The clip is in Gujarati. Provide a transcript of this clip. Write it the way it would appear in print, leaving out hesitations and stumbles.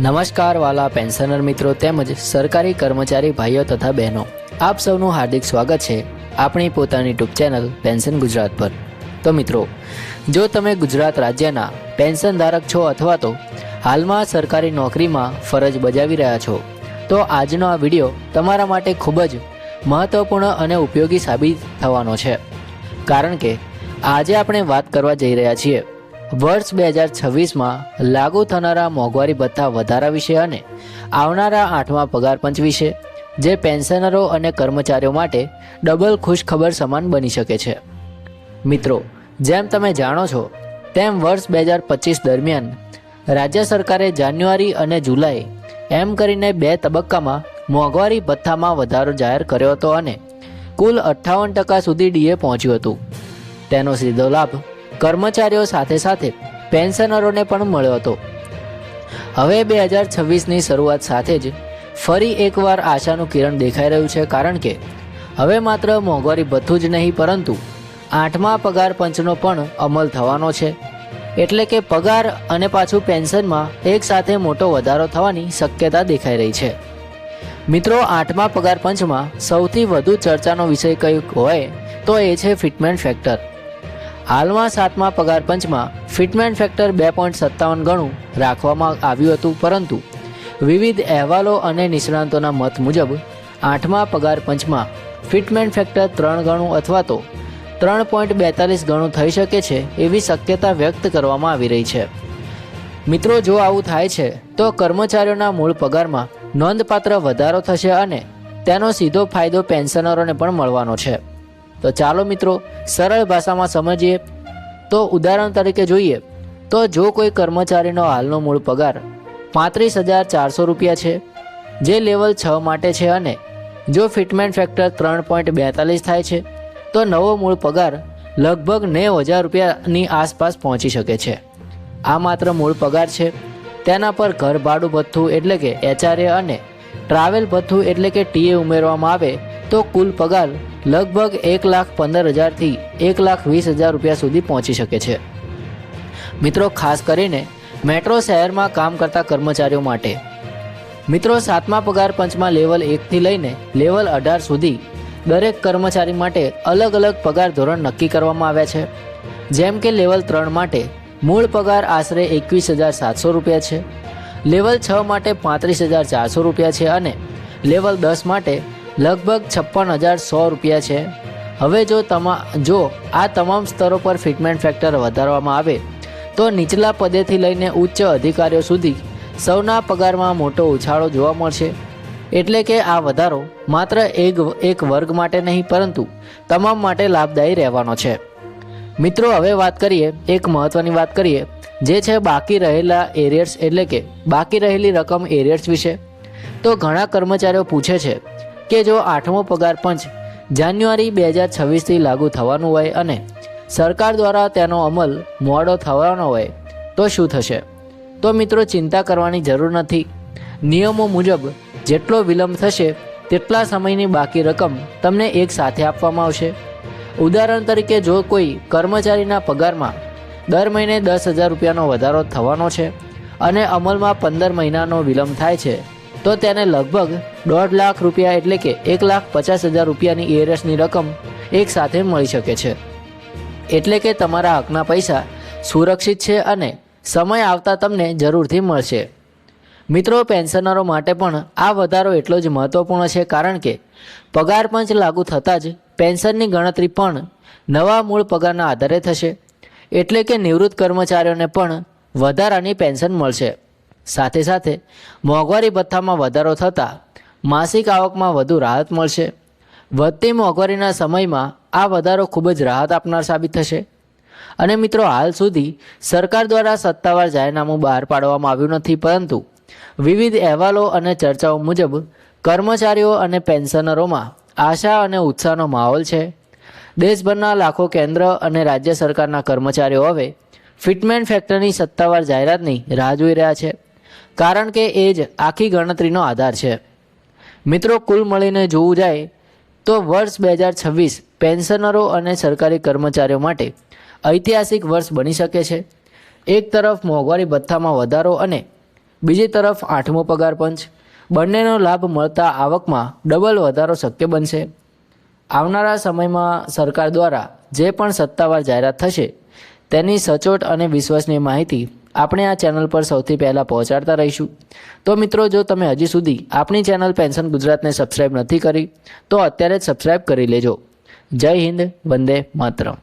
નમસ્કાર વાલા પેન્શનર મિત્રો તેમજ સરકારી કર્મચારી ભાઈઓ તથા બહેનો, આપ સૌનું હાર્દિક સ્વાગત છે આપણી પોતાની યુટ્યુબ ચેનલ પેન્શન ગુજરાત પર। તો મિત્રો, જો તમે ગુજરાત રાજ્યના પેન્શન ધારક છો અથવા તો હાલમાં સરકારી નોકરીમાં ફરજ બજાવી રહ્યા છો, તો આજનો આ વિડીયો તમારા માટે ખૂબ જ મહત્વપૂર્ણ અને ઉપયોગી સાબિત થવાનો છે, કારણ કે આજે આપણે વાત કરવા જઈ રહ્યા છીએ વર્ષ 2026માં લાગુ થનારા મોંઘવારી ભથ્થા વધારા વિશે અને આવનારા 8મા પગાર પંચ વિશે, જે પેન્શનરો અને કર્મચારીઓ માટે ડબલ ખુશખબર સમાન બની શકે છે। મિત્રો, જેમ તમે જાણો છો તેમ વર્ષ 2025 દરમિયાન રાજ્ય સરકારે જાન્યુઆરી અને જુલાઈ એમ કરીને 2 તબક્કામાં મોંઘવારી ભથ્થામાં વધારો જાહેર કર્યો હતો અને કુલ 58% સુધી ડીએ પહોંચ્યું હતું। તેનો સીધો લાભ કર્મચારીઓ સાથે સાથે પેન્શનરોને પણ મળ્યો હતો। હવે 2026ની શરૂઆત સાથે જ ફરી એકવાર આશાનું કિરણ દેખાઈ રહ્યું છે, કારણ કે હવે માત્ર મોંઘવારી ભથ્થું જ નહીં પરંતુ 8મા પગાર પંચનો પણ અમલ થવાનો છે, એટલે કે પગાર અને પાછું પેન્શનમાં એક સાથે મોટો વધારો થવાની શક્યતા દેખાઈ રહી છે। મિત્રો, 8મા પગાર પંચમાં સૌથી વધુ ચર્ચાનો વિષય કયો હોય તો એ છે ફિટમેન્ટ ફેક્ટર। હાલમાં 7મા પગાર પંચમાં ફિટમેન્ટ ફેક્ટર 2.57 ગણું રાખવામાં આવ્યું હતું, પરંતુ વિવિધ અહેવાલો અને નિષ્ણાતોના મત મુજબ 8મા પગાર પંચમાં ફિટમેન્ટ ફેક્ટર 3 ગણું અથવા તો 3.42 ગણું થઈ શકે છે એવી શક્યતા વ્યક્ત કરવામાં આવી રહી છે। મિત્રો, જો આવું થાય છે તો કર્મચારીઓના મૂળ પગારમાં નોંધપાત્ર વધારો થશે અને તેનો સીધો ફાયદો પેન્શનરોને પણ મળવાનો છે। તો ચાલો મિત્રો, સરળ ભાષામાં સમજીએ તો ઉદાહરણ તરીકે જોઈએ તો જો કોઈ કર્મચારીનો હાલનો મૂળ પગાર 35,400 રૂપિયા છે, જે લેવલ 6 માટે છે, અને જો ફિટમેન્ટ ફેક્ટર 3.42 થાય છે તો નવો મૂળ પગાર લગભગ 90,000 રૂપિયાની આસપાસ પહોંચી શકે છે। આ માત્ર મૂળ પગાર છે, તેના પર ઘર ભાડું ભથ્થું એટલે કે HRA અને ટ્રાવેલ ભથ્થું એટલે કે ટીએ ઉમેરવામાં આવે તો કુલ પગાર લગભગ 1,15,000 થી 1,20,000 રૂપિયા સુધી પહોંચી શકે છે। મિત્રો, ખાસ કરીને મેટ્રો શહેરમાં કામ કરતા કર્મચારીઓ માટે મિત્રો 7મા પગાર પંચમાં લેવલ 1 થી લઈને લેવલ 18 સુધી દરેક કર્મચારી માટે અલગ અલગ પગાર ધોરણ નક્કી કરવામાં આવ્યા છે। જેમ કે લેવલ 3 માટે મૂળ પગાર આશરે 21,700 રૂપિયા છે, લેવલ 6 માટે 35,400 રૂપિયા છે અને લેવલ 10 માટે લગભગ 56,100 રૂપિયા છે। હવે જો આ તમામ સ્તરો પર ફિટમેન્ટ ફેક્ટર વધારવામાં આવે તો નીચલા પદેથી લઈને ઉચ્ચ અધિકારીઓ સુધી સૌના પગારમાં મોટો ઉછાળો જોવા મળશે। એટલે કે આ વધારો માત્ર એક વર્ગ માટે નહીં પરંતુ તમામ માટે લાભદાયી રહેવાનો છે। મિત્રો, હવે વાત કરીએ એક મહત્વની વાત કરીએ, જે છે બાકી રહેલા એરિયર્સ એટલે કે બાકી રહેલી રકમ એરિયર્સ વિશે। તો ઘણા કર્મચારીઓ પૂછે છે કે જો 8મો પગાર પંચ જાન્યુઆરી 2026થી લાગુ થવાનું હોય અને સરકાર દ્વારા તેનો અમલ મોડો થવાનો હોય તો શું થશે? તો મિત્રો, ચિંતા કરવાની જરૂર નથી। નિયમો મુજબ જેટલો વિલંબ થશે તેટલા સમયની બાકી રકમ તમને એક સાથે આપવામાં આવશે। ઉદાહરણ તરીકે, જો કોઈ કર્મચારીના પગારમાં દર મહિને 10,000 રૂપિયાનો વધારો થવાનો છે અને અમલમાં 15 મહિનાનો વિલંબ થાય છે તો તેને લગભગ 1.5 લાખ રૂપિયા એટલે કે 1,50,000 રૂપિયાની એરિયર્સની રકમ એક સાથે મળી શકે છે। એટલે કે તમારા હકના પૈસા સુરક્ષિત છે અને સમય આવતા તમને જરૂરથી મળશે। મિત્રો, પેન્શનરો માટે પણ આ વધારો એટલો જ મહત્વપૂર્ણ છે, કારણ કે પગાર પંચ લાગુ થતાં જ પેન્શનની ગણતરી પણ નવા મૂળ પગારના આધારે થશે, એટલે કે નિવૃત્ત કર્મચારીઓને પણ વધારાની પેન્શન મળશે। સાથે સાથે મોંઘવારી ભથ્થામાં વધારો થતાં માસિક આવકમાં વધુ રાહત મળશે। વધતી મોંઘવારીના સમયમાં આ વધારો ખૂબ જ રાહત આપનાર સાબિત થશે। અને મિત્રો, હાલ સુધી સરકાર દ્વારા સત્તાવાર જાહેરનામું બહાર પાડવામાં આવ્યું નથી, પરંતુ વિવિધ અહેવાલો અને ચર્ચાઓ મુજબ કર્મચારીઓ અને પેન્શનરોમાં આશા અને ઉત્સાહનો માહોલ છે। દેશભરના લાખો કેન્દ્ર અને રાજ્ય સરકારના કર્મચારીઓ હવે ફિટમેન્ટ ફેક્ટરની સત્તાવાર જાહેરાતની રાહ જોઈ રહ્યા છે, કારણ કે એ જ આખી ગણતરીનો આધાર છે। મિત્રો, કુલ મળીને જોવું જાય તો વર્ષ 2026 પેન્શનરો અને સરકારી કર્મચારીઓ માટે ઐતિહાસિક વર્ષ બની શકે છે। એક તરફ મોંઘવારી ભથ્થામાં વધારો અને બીજી તરફ 8મો પગાર પંચ, બંનેનો લાભ મળતા આવકમાં ડબલ વધારો શક્ય બનશે. આવનારા સમયમાં સરકાર દ્વારા જે પણ સત્તાવાર જાહેરાત થશે તેની સચોટ અને વિશ્વસનીય માહિતી આપણે આ ચેનલ પર સૌથી પહેલાં પહોંચાડતા રહીશું. તો મિત્રો, જો તમે હજી સુધી આપણી ચેનલ પેન્શન ગુજરાતને સબસ્ક્રાઈબ નથી કરી તો અત્યારે જ સબસ્ક્રાઈબ કરી લેજો. જય હિન્દ, વંદે માતરમ.